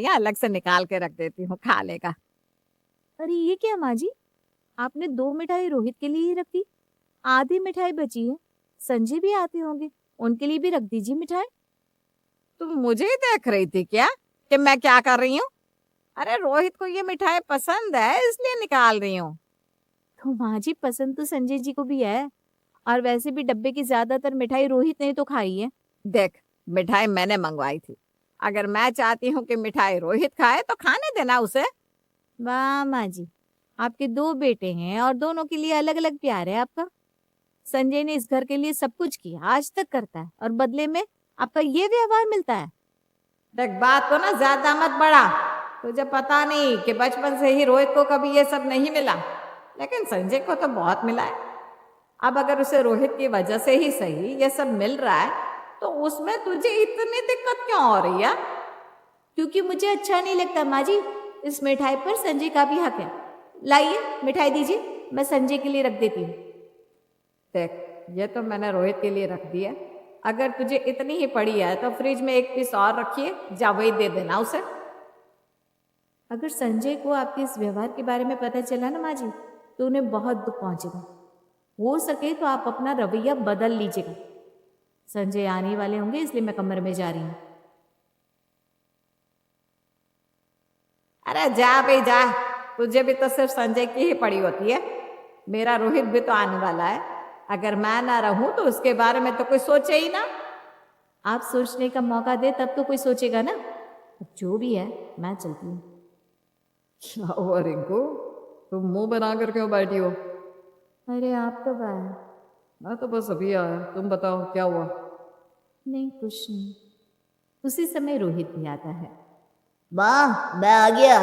या अलग से निकाल के रख देती हूँ, खा लेगा। अरे ये क्या माँ जी, आपने 2 मिठाई रोहित के लिए ही रख दी, आधी मिठाई बची है। संजय भी आते होंगे, उनके लिए भी रख दीजिए मिठाई। तुम मुझे ही देख रही थी क्या कि मैं क्या कर रही हूँ? अरे रोहित को ये मिठाई पसंद है इसलिए निकाल रही हूँ। तो माँ जी पसंद तो संजय जी को भी है, और वैसे भी डब्बे की ज्यादातर मिठाई रोहित ने तो खाई है। देख, मिठाई मैंने मंगवाई थी। अगर मैं चाहती हूँ कि मिठाई रोहित खाए तो खाने देना उसे। वाह माँ जी, आपके 2 बेटे हैं और दोनों के लिए अलग अलग प्यार है आपका। संजय ने इस घर के लिए सब कुछ किया, आज तक करता है, और बदले में आपका ये व्यवहार मिलता है। देख, बात को ना ज्यादा मत बढ़ा। तुझे पता नहीं कि बचपन से ही रोहित को कभी ये सब नहीं मिला, लेकिन संजय को तो बहुत मिला है। अब अगर उसे रोहित की वजह से ही सही ये सब मिल रहा है तो उसमें तुझे इतनी दिक्कत क्यों हो रही है? क्योंकि मुझे अच्छा नहीं लगता माँ जी, इस मिठाई पर संजय का भी हक है। लाइए मिठाई दीजिए, मैं संजय के लिए रख देती हूँ। देख, ये तो मैंने रोहित के लिए रख दिया। अगर तुझे इतनी ही पड़ी है तो फ्रिज में एक पीस और रखिए, जा वही दे देना उसे। अगर संजय को आपके इस व्यवहार के बारे में पता चला ना माँ जी, तो उन्हें बहुत दुख पहुंचेगा। हो सके तो आप अपना रवैया बदल लीजिएगा। संजय आने वाले होंगे, इसलिए मैं कमरे में जा रही हूँ। अरे जा भाई जा, तुझे भी तो सिर्फ संजय की ही पड़ी होती है। मेरा रोहित भी तो आने वाला है। अगर मैं ना रहूं तो उसके बारे में तो कोई सोचे ही ना। आप सोचने का मौका दे तब तो कोई सोचेगा ना। अब जो भी है, मैं चलती हूँ। क्या हुआ रिंकू, तुम मुंह बना कर क्यों बैठी हो? अरे आप कब आए? मैं तो बस अभी आया, तुम बताओ क्या हुआ? नहीं कुछ नहीं। उसी समय रोहित भी आता है। माँ मैं आ गया।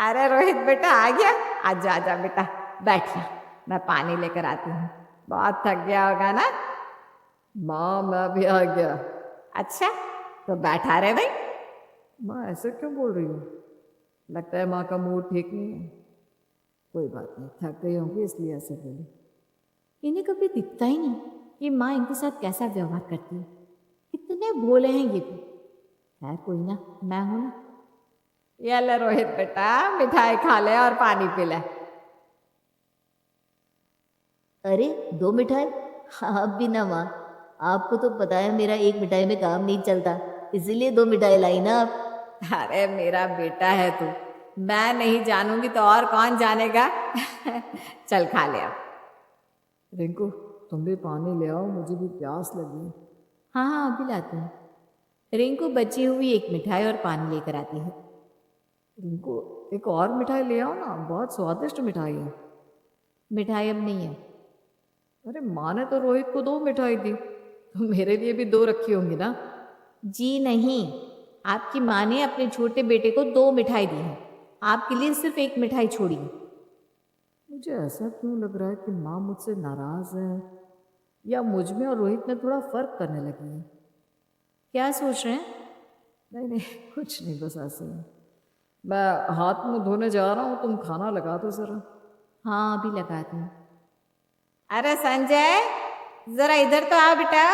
अरे रोहित बेटा आ गया। आजा आजा बेटा, बैठिए, मैं पानी लेकर आती हूँ। बहुत थक गया होगा ना? माँ मैं भी आ गया। अच्छा, तो बैठा रहे भाई। माँ ऐसे क्यों बोल रही हो? लगता है माँ का मूड ठीक नहीं है। कोई बात नहीं, थक गई होंगी इसलिए ऐसे बोली। इन्हें कभी दिखता ही नहीं कि माँ इनके साथ कैसा व्यवहार करती है। कितने भोले हैं ये भी। खैर कोई ना, मैं हूं ना। ये ले रोहित बेटा, मिठाई खा ले और पानी पी ले। अरे 2 मिठाई? आप भी ना माँ, आपको तो पता है मेरा एक मिठाई में काम नहीं चलता, इसीलिए 2 मिठाई लाई ना आप। अरे मेरा बेटा है तू, मैं नहीं जानूंगी तो और कौन जानेगा? चल खा ले अब। रिंकू, तुम भी पानी ले आओ, मुझे भी प्यास लगी है। हाँ हाँ अभी लाती हूँ। रिंकू बची हुई एक मिठाई और पानी लेकर आती है। रिंकू, एक और मिठाई ले आओ ना, बहुत स्वादिष्ट मिठाई है। मिठाई अब नहीं है। अरे माँ ने तो रोहित को 2 मिठाई दी, तो मेरे लिए भी 2 रखी होंगी ना? जी नहीं, आपकी माँ ने अपने छोटे बेटे को 2 मिठाई दी है, आपके लिए सिर्फ एक मिठाई छोड़ी है। मुझे ऐसा क्यों लग रहा है कि माँ मुझसे नाराज है, या मुझ में और रोहित में थोड़ा फर्क करने लगी है। क्या सोच रहे हैं? नहीं नहीं, कुछ नहीं, बस ऐसे ही। मैं हाथ मुंह धोने जा रहा हूँ, तुम खाना लगा दो जरा। हाँ अभी लगाती हूँ। अरे संजय, जरा इधर तो आ बेटा।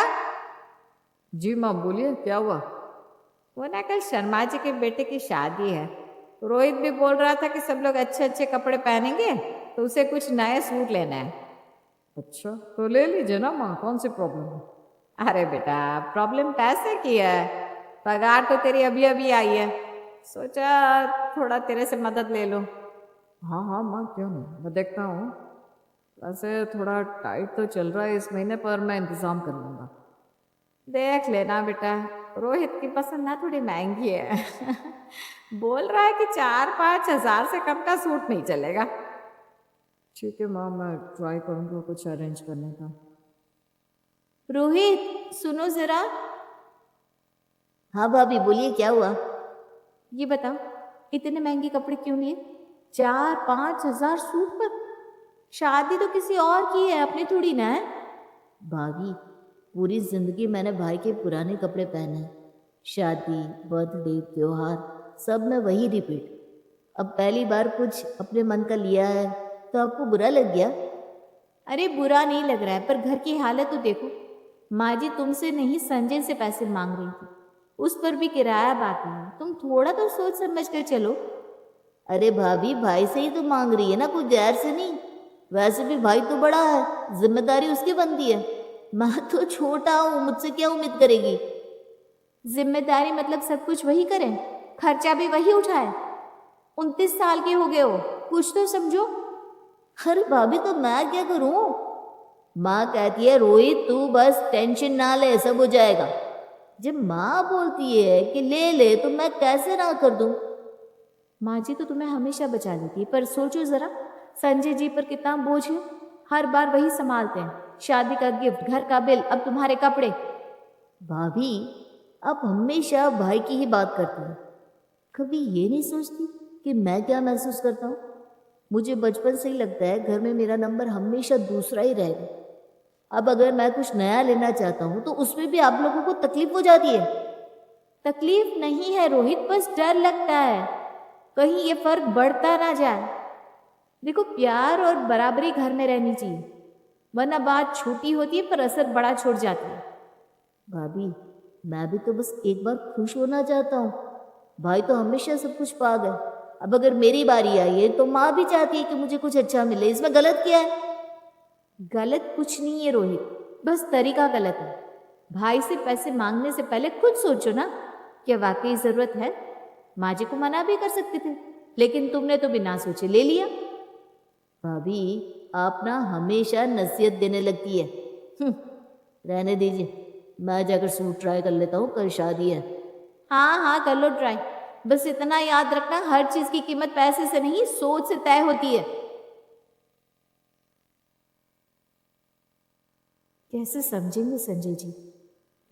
जी माँ बोलिए, क्या हुआ? वो ना कल शर्मा जी के बेटे की शादी है। रोहित भी बोल रहा था कि सब लोग अच्छे अच्छे कपड़े पहनेंगे, तो उसे कुछ नए सूट लेना है। अच्छा, तो ले लीजिए ना माँ, कौन सी प्रॉब्लम है? अरे बेटा, प्रॉब्लम पैसे की है। पगार तो तेरी अभी अभी आई है, सोचा थोड़ा तेरे से मदद ले लूं। हाँ हाँ माँ, क्यों नहीं, मैं देखता हूँ। वैसे थोड़ा टाइट तो चल रहा है इस महीने, पर मैं इंतज़ाम कर लूँगा। देख लेना बेटा, रोहित की पसंद ना थोड़ी महंगी है। बोल रहा है कि 4-5 हज़ार से कम का सूट नहीं चलेगा। ठीक है माँ, मैं ट्राई करूँगा कुछ अरेंज करने का। रोहित सुनो जरा। हाँ भाभी बोलिए, क्या हुआ? ये बताओ, इतने महंगे कपड़े क्यों लिए? 4-5 हज़ार सूट पर? शादी तो किसी और की है, अपनी थोड़ी ना है। भाभी, पूरी जिंदगी मैंने भाई के पुराने कपड़े पहने हैं। शादी, बर्थडे, त्योहार, सब में वही रिपीट। अब पहली बार कुछ अपने मन का लिया है तो आपको बुरा लग गया? अरे बुरा नहीं लग रहा है, पर घर की हालत तो देखो। माँ जी तुमसे नहीं, संजय से पैसे मांग रही थी। उस पर भी किराया बाकी है। तुम थोड़ा तो सोच समझ कर चलो। अरे भाभी, भाई से ही तो मांग रही है ना, कुछ गैर से नहीं। वैसे भी भाई तो बड़ा है, जिम्मेदारी उसकी बनती है। मैं तो छोटा हूँ, मुझसे क्या उम्मीद करेगी। जिम्मेदारी मतलब सब कुछ वही करें, खर्चा भी वही उठाए। 29 साल के हो गए हो, कुछ तो समझो। अरे भाभी, तो मैं क्या करूं? माँ कहती है रोहित तू बस टेंशन ना ले, सब हो जाएगा। जब माँ बोलती है कि ले ले तो मैं कैसे ना कर दूं? माँ जी तो तुम्हें हमेशा बचा लेती है, पर सोचो जरा संजय जी पर कितना बोझ है। हर बार वही संभालते हैं, शादी का गिफ्ट, घर का बिल, अब तुम्हारे कपड़े। भाभी, आप हमेशा भाई की ही बात करती हैं। कभी ये नहीं सोचती कि मैं क्या महसूस करता हूँ? मुझे बचपन से ही लगता है घर में मेरा नंबर हमेशा दूसरा ही रहेगा। अब अगर मैं कुछ नया लेना चाहता हूँ तो उसमें भी आप लोगों को तकलीफ हो जाती है। तकलीफ नहीं है रोहित, बस डर लगता है कहीं ये फर्क बढ़ता ना जाए। देखो, प्यार और बराबरी घर में रहनी चाहिए, वरना बात छोटी होती है पर असर बड़ा छोड़ जाती है। भाभी, मैं भी तो बस एक बार खुश होना चाहता हूँ। भाई तो हमेशा सब कुछ पा गए। अब अगर मेरी बारी आई है तो माँ भी चाहती है कि मुझे कुछ अच्छा मिले। इसमें गलत क्या है? गलत कुछ नहीं है रोहित, बस तरीका गलत है। भाई से पैसे मांगने से पहले खुद सोचो ना, क्या वाकई जरूरत है। माँ जी को मना भी कर सकते थे, लेकिन तुमने तो बिना सोचे ले लिया। भाभी, आप ना हमेशा नसीहत देने लगती है। हम्म, रहने दीजिए, मैं जाकर सूट ट्राई कर लेता हूँ, कल शादी है। हाँ हाँ, कर लो ट्राई। बस इतना याद रखना, हर चीज की कीमत पैसे से नहीं, सोच से तय होती है। कैसे समझेंगे संजय जी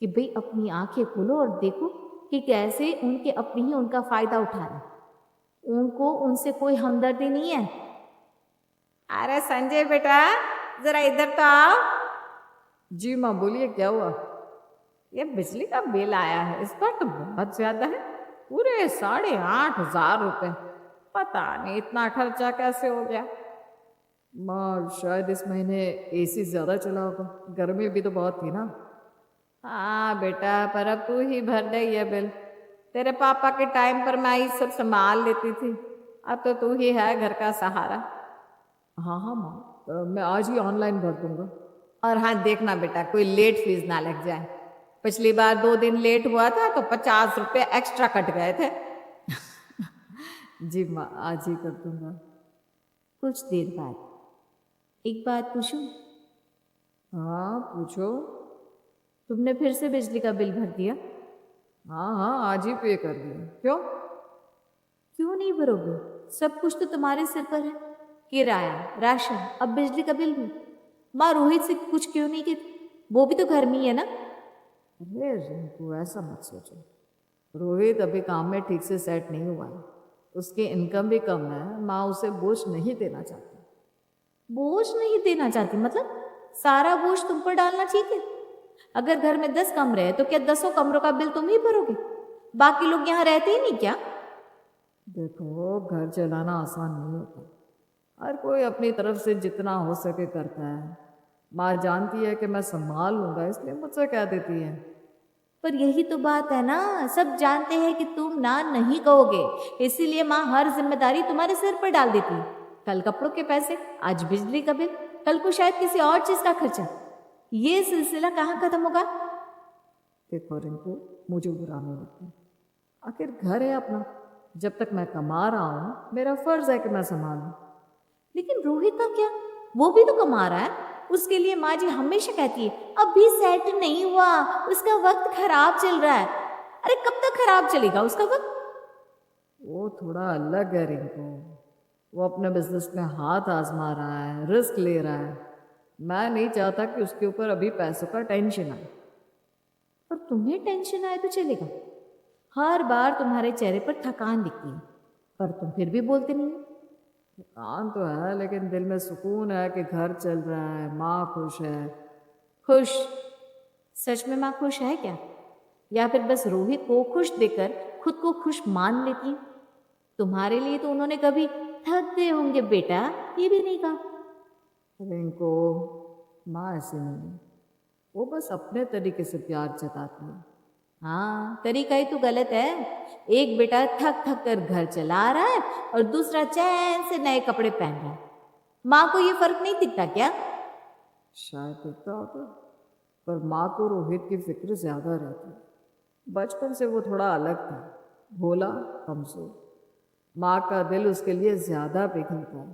कि भाई अपनी आंखें खोलो और देखो कि कैसे उनके अपने ही उनका फायदा उठा रहे। उनको उनसे कोई हमदर्दी नहीं है। अरे संजय बेटा, जरा इधर तो आओ। जी माँ बोलिए, क्या हुआ? ये बिजली का बिल आया है, इस बार तो बहुत ज्यादा है, पूरे 8,500 रुपये। पता नहीं इतना खर्चा कैसे हो गया। माँ, शायद इस महीने एसी ज्यादा चला होगा, गर्मी भी तो बहुत थी ना। हाँ बेटा, पर अब तू ही भर दे ये बिल। तेरे पापा के टाइम पर मैं ही सब संभाल लेती थी, अब तो तू ही है घर का सहारा। हाँ हाँ माँ, मैं आज ही ऑनलाइन भर दूंगा। और हाँ देखना बेटा, कोई लेट फीस ना लग जाए। पिछली बार 2 दिन लेट हुआ था तो 50 रुपये एक्स्ट्रा कट गए थे। जी माँ, आज ही कर दूंगा। कुछ देर बाद, एक बात पूछूं? हाँ पूछो। तुमने फिर से बिजली का बिल भर दिया? हाँ हाँ, आज ही पे कर दिया। क्यों? क्यों नहीं भरोगे? सब कुछ तो तुम्हारे सिर पर है, किराया, राशन, अब बिजली का बिल भी। माँ रोहित से कुछ क्यों नहीं कहती? वो भी तो घर में ही है ना। अरे रिंकू, ऐसा मत सोचो। रोहित अभी काम में ठीक से सेट नहीं हुआ है, उसकी इनकम भी कम है। माँ उसे बोझ नहीं देना चाहती। बोझ नहीं देना चाहती मतलब? सारा बोझ तुम पर डालना ठीक है? अगर घर में 10 कमरे हैं तो क्या 10 कमरों का बिल तुम ही भरोगे? बाकी लोग यहाँ रहते ही नहीं क्या? देखो, घर चलाना आसान नहीं होता। हर कोई अपनी तरफ से जितना हो सके करता है। माँ जानती है कि मैं संभाल लूंगा, इसलिए मुझसे कह देती है। पर यही तो बात है ना, सब जानते हैं कि तुम ना नहीं कहोगे, इसीलिए माँ हर जिम्मेदारी तुम्हारे सिर पर डाल देती है। कल कपड़ों के पैसे, आज बिजली का बिल, कल को शायद किसी और चीज का खर्चा। ये सिलसिला कहाँ खत्म होगा? देखो रिंकू, मुझे बुरा नहीं लगता। आखिर घर है अपना, जब तक मैं कमा रहा हूँ मेरा फर्ज है कि मैं संभालूं। लेकिन रोहित का क्या? वो भी तो कमा रहा है। उसके लिए माँ जी हमेशा कहती है अभी सेट नहीं हुआ, उसका वक्त खराब चल रहा है। अरे कब तक खराब चलेगा उसका वक्त? वो थोड़ा अलग है रिंकू। वो अपने बिजनेस में हाथ आजमा रहा है, रिस्क ले रहा है। मैं नहीं चाहता कि उसके ऊपर अभी पैसों का टेंशन आए। और तुम्हें टेंशन आए तो चलेगा? हर बार तुम्हारे चेहरे पर थकान दिखती है, पर तुम फिर भी बोलते नहीं हो। थकान तो है, लेकिन दिल में सुकून है कि घर चल रहा है, माँ खुश है। खुश? सच में माँ खुश है क्या? या फिर बस रोहित को खुश देखकर खुद को खुश मान लेती है? तुम्हारे लिए तो उन्होंने कभी थक गए होंगे बेटा, ये भी नहीं कहा। रिंकू, माँ ऐसे नहीं है। वो बस अपने तरीके से प्यार जताती है। हाँ, तरीका ही तो गलत है। एक बेटा थक थक कर घर चला रहा है और दूसरा चैन से नए कपड़े पहन रहा है। माँ को ये फर्क नहीं दिखता क्या? शायद दिखता होगा, पर माँ को रोहित की फिक्र ज्यादा रहती है। बचपन से वो थोड़ा अलग था, भोला, कमजोर। माँ का दिल उसके लिए ज्यादा पिघलता है।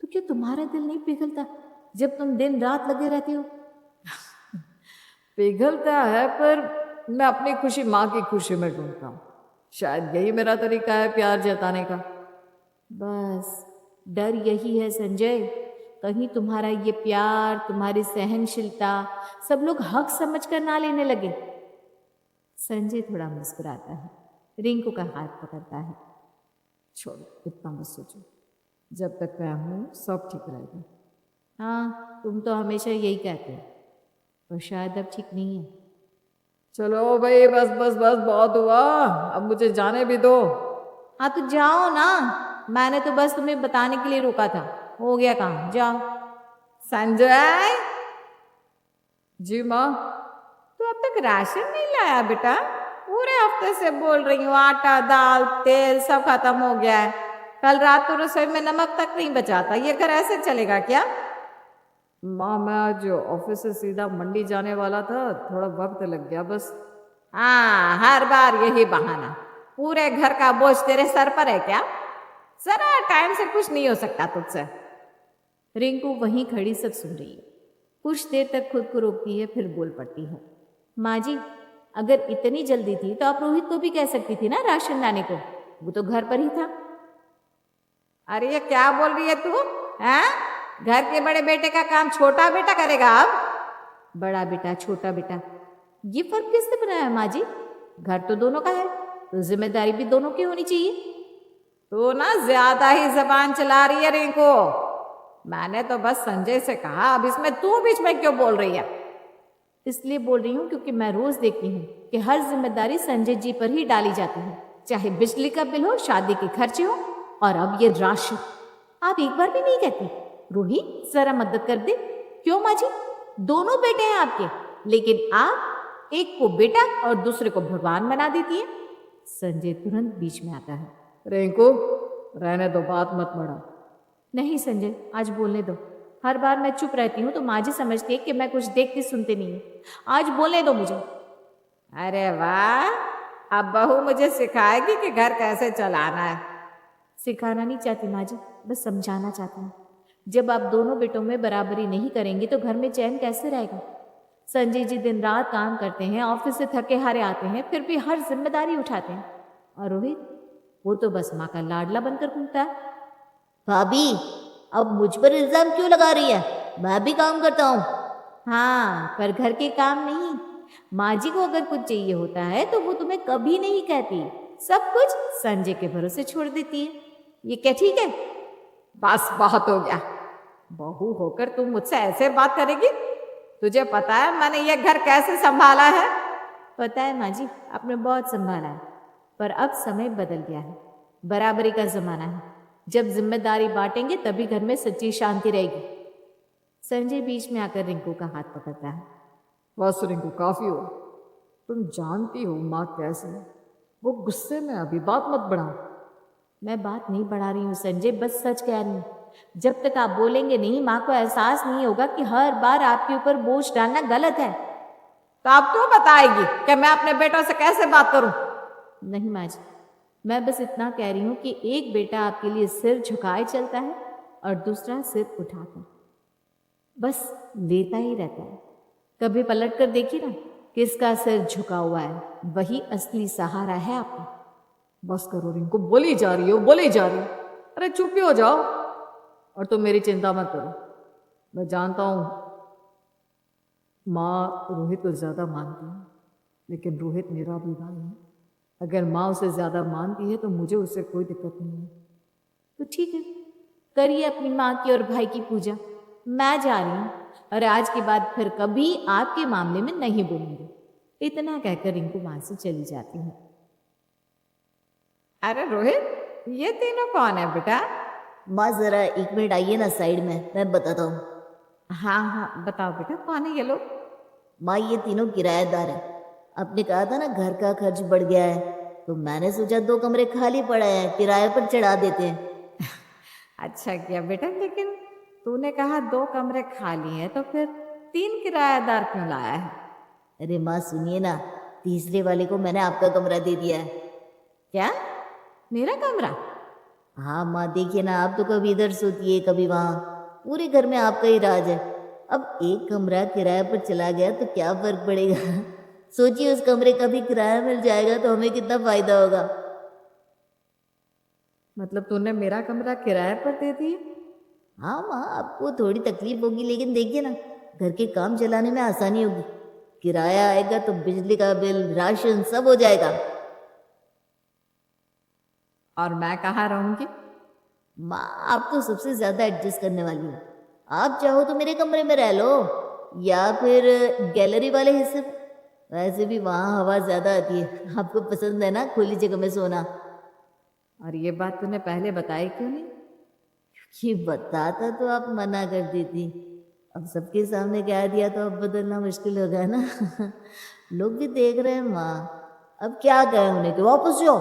तो क्या तुम्हारा दिल नहीं पिघलता जब तुम दिन रात लगे रहते हो? पिघलता है, पर मैं अपनी खुशी माँ की खुशी में ढूंढता हूँ। शायद यही मेरा तरीका है प्यार जताने का। बस डर यही है संजय, कहीं तुम्हारा ये प्यार, तुम्हारी सहनशीलता सब लोग हक समझकर ना लेने लगे। संजय थोड़ा मुस्कुराता है, रिंकू का हाथ पकड़ता है। छोड़ो, इतना मत सोचो। जब तक मैं हूँ सब ठीक रहेगा। हाँ, तुम तो हमेशा यही कहते हो, पर शायद अब ठीक नहीं है। चलो भाई, बस बस बस बहुत हुआ, अब मुझे जाने भी दो। हाँ तो जाओ ना, मैंने तो बस तुम्हें बताने के लिए रोका था। हो गया काम, जाओ। संजय। जी माँ। तू अब तक राशन नहीं लाया बेटा? पूरे हफ्ते से बोल रही हूँ, आटा दाल तेल सब खत्म हो गया है। कल रात तो रसोई में नमक तक नहीं बचा था। ये घर ऐसे चलेगा क्या? माँ, मैं आज ऑफिस से सीधा मंडी जाने वाला था, थोड़ा वक्त लग गया बस। हाँ, हर बार यही बहाना। पूरे घर का बोझ तेरे सर पर है क्या? जरा टाइम से कुछ नहीं हो सकता तुझसे। रिंकू वहीं खड़ी सब सुन रही है। कुछ देर तक खुद को रोकती है, फिर बोल पड़ती है। माँ जी, अगर इतनी जल्दी थी तो आप रोहित को भी कह सकती थी ना राशन लाने को, वो तो घर पर ही था। अरे ये क्या बोल रही है तू? हैं? घर के बड़े बेटे का काम छोटा बेटा करेगा अब? बड़ा बेटा छोटा बेटा, ये फर्क किसने बनाया माँ जी? घर तो दोनों का है, तो जिम्मेदारी भी दोनों की होनी चाहिए। तू ना ज्यादा ही जबान चला रही है रिंकू। मैंने तो बस संजय से कहा, अब इसमें तू बीच में क्यों बोल रही है? इसलिए बोल रही हूँ क्योंकि मैं रोज देखती हूँ कि हर जिम्मेदारी संजय जी पर ही डाली जाती है, चाहे बिजली का बिल हो, शादी के खर्चे हो, और अब ये राशन। आप एक बार भी नहीं कहती रोहित जरा मदद कर दे? क्यों माँ जी, दोनों बेटे हैं आपके, लेकिन आप एक को बेटा और दूसरे को भगवान बना देती है। संजय तुरंत बीच में आता है। रिंकू, रहने दो, बात मत बढ़ा। नहीं संजय, आज बोलने दो। हर बार मैं चुप रहती हूँ तो माँ जी समझती है कि मैं कुछ देखती सुनती नहीं हूँ। आज बोलने दो मुझे। अरे वाह, अब बहू मुझे सिखाएगी कि घर कैसे चलाना है। सिखाना नहीं चाहती माँ जी, बस समझाना चाहती हूँ। जब आप दोनों बेटों में बराबरी नहीं करेंगे तो घर में चैन कैसे रहेगा? संजय जी दिन रात काम करते हैं, ऑफिस से थके हारे आते हैं, फिर भी हर जिम्मेदारी उठाते हैं। और रोहित, वो तो बस माँ का लाडला बनकर घूमता है। भाभी, अब मुझ पर इल्जाम क्यों लगा रही है? मैं भी काम करता हूँ। हाँ, पर घर के काम नहीं। माँ जी को अगर कुछ चाहिए होता है तो वो तुम्हें कभी नहीं कहती, सब कुछ संजय के भरोसे छोड़ देती है। ये क्या ठीक है? बस बहुत हो गया। बहू होकर तू मुझसे ऐसे बात करेगी? तुझे पता है मैंने ये घर कैसे संभाला है? पता है माँ जी, आपने बहुत संभाला है, पर अब समय बदल गया है। बराबरी का जमाना है। जब जिम्मेदारी बांटेंगे तभी घर में सच्ची शांति रहेगी। संजय बीच में आकर रिंकू का हाथ पकड़ता है। बस रिंकू, काफी हो। तुम जानती हो माँ कैसे है। वो गुस्से में, अभी बात मत बढ़ाओ। मैं बात नहीं बढ़ा रही हूँ संजय, बस सच कह रही हूँ। जब तक आप बोलेंगे नहीं, माँ को एहसास नहीं होगा कि हर बार आपके ऊपर बोझ डालना गलत है। तो अब तू बताएगी कि मैं अपने बेटों से कैसे बात करूं? नहीं माँ जी, मैं बस इतना कह रही हूँ कि एक बेटा आपके लिए सिर झुकाए चलता है और दूसरा सिर उठाकर, बस लेता ही रहता है। कभी पलट कर देखिए ना, किसका सिर झुका हुआ है, वही असली सहारा है आपका। बस करो रिंकू, बोली जा रही हो, बोली जा रही हो। अरे चुप ही हो जाओ। और तुम मेरी चिंता मत करो। मैं जानता हूँ माँ रोहित को ज्यादा मानती है, लेकिन रोहित मेरा भी भाई है। अगर माँ उसे ज्यादा मानती है तो मुझे उससे कोई दिक्कत नहीं है। तो ठीक है, करिए अपनी माँ की और भाई की पूजा। मैं जा रही हूँ और आज के बाद फिर कभी आपके मामले में नहीं बोलूंगी। इतना कहकर रिंकू वहां से चली जाती है। अरे रोहित, ये तीनों कौन है बेटा? माँ जरा 1 मिनट आइए ना साइड में, मैं बताता हूँ। हाँ हाँ, बताओ बेटा, कौन है ये लोग? माँ, ये तीनों किराएदार है। आपने कहा था ना घर का खर्च बढ़ गया है, तो मैंने सोचा 2 कमरे खाली पड़े हैं, किराए पर चढ़ा देते हैं। अच्छा किया बेटा, लेकिन तूने कहा 2 कमरे खाली हैं, तो फिर 3 किराएदार क्यों लाया है? अरे माँ सुनिए ना, तीसरे वाले को मैंने आपका कमरा दे दिया है। क्या? मेरा कमरा? हाँ माँ देखिए ना, आप तो कभी इधर सोती है कभी वहाँ, पूरे घर में आपका ही राज है। अब एक कमरा किराए पर चला गया तो क्या फर्क पड़ेगा। सोचिए उस कमरे का भी किराया मिल जाएगा तो हमें कितना फायदा होगा। मतलब तूने मेरा कमरा किराए पर दे दिया? हाँ माँ, आपको थोड़ी तकलीफ होगी, लेकिन देखिए ना, घर के काम चलाने में आसानी होगी। किराया आएगा तो बिजली का बिल, राशन सब हो जाएगा। और मैं कहाँ रहूंगी? माँ आप तो सबसे ज्यादा एडजस्ट करने वाली हो। आप चाहो तो मेरे कमरे में रह लो, या फिर गैलरी वाले हिस्से में। वैसे भी वहाँ हवा ज्यादा आती है, आपको पसंद है ना खुली जगह में सोना। और ये बात तूने पहले बताई क्यों नहीं? कि बताता तो आप मना कर देती, अब सबके सामने कह दिया तो अब बदलना मुश्किल होगा ना। लोग भी देख रहे हैं माँ, अब क्या कहें उन्हें कि वापस जाओ।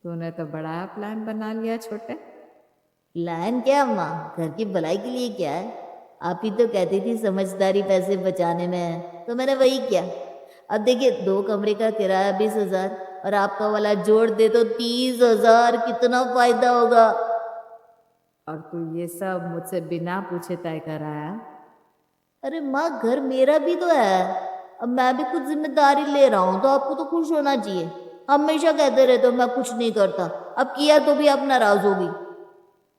तूने तो बड़ा प्लान बना लिया छोटे। प्लान क्या माँ, घर की भलाई के लिए क्या है। आप ही तो कहती थी समझदारी पैसे बचाने में है, तो मैंने वही किया। अब देखिए 2 कमरे का किराया 20,000 और आपका वाला जोड़ दे तो 30,000, कितना फायदा होगा। और तू ये सब मुझसे बिना पूछे तय कराया? अरे माँ घर मेरा भी तो है, अब मैं भी कुछ जिम्मेदारी ले रहा हूँ तो आपको तो खुश होना चाहिए। हमेशा कहते रहते हो मैं कुछ नहीं करता, अब किया तो भी आप नाराज होगी।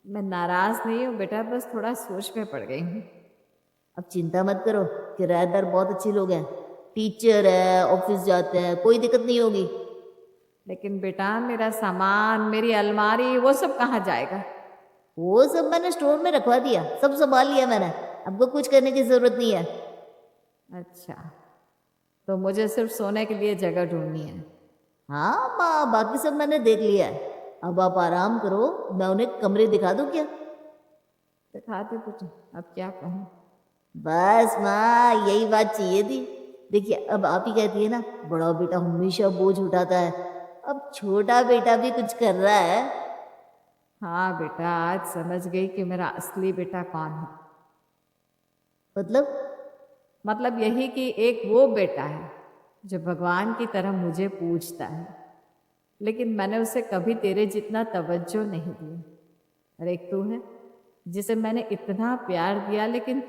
मैं नाराज नहीं हूँ बेटा, बस थोड़ा सोच में पड़ गई हूँ। अब चिंता मत करो, किराएदार बहुत अच्छे लोग हैं, टीचर है, ऑफिस जाते हैं, कोई दिक्कत नहीं होगी। लेकिन बेटा मेरा सामान, मेरी अलमारी, वो सब कहाँ जाएगा? वो सब मैंने स्टोर में रखवा दिया, सब संभाल लिया मैंने, आपको कुछ करने की जरूरत नहीं है। अच्छा, तो मुझे सिर्फ सोने के लिए जगह ढूंढनी है। हाँ माँ, बाकी सब मैंने देख लिया है, अब आप आराम करो, मैं उन्हें कमरे दिखा दूँ क्या। दिखा दे बेटा, अब क्या कहूँ। बस माँ यही बात चाहिए थी। देखिए अब आप ही कहती है ना, बड़ा बेटा हमेशा बोझ उठाता है, अब छोटा बेटा भी कुछ कर रहा है। हाँ बेटा, आज समझ गई कि मेरा असली बेटा कौन है। मतलब यही कि एक वो बेटा है जो भगवान की तरह मुझे पूजता है, लेकिन मैंने उसे कभी तेरे जितना तवज्जो नहीं दी। और एक तू है जिसे मैंने इतना प्यार दिया, लेकिन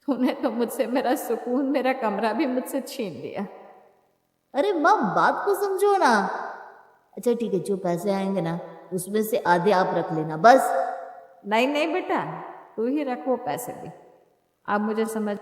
तूने तो मुझसे मेरा सुकून, मेरा कमरा भी मुझसे छीन लिया। अरे माँ बात को समझो ना। अच्छा ठीक है, जो पैसे आएंगे ना उसमें से आधे आप रख लेना बस। नहीं नहीं बेटा, तू ही रख वो पैसे भी। अब मुझे समझ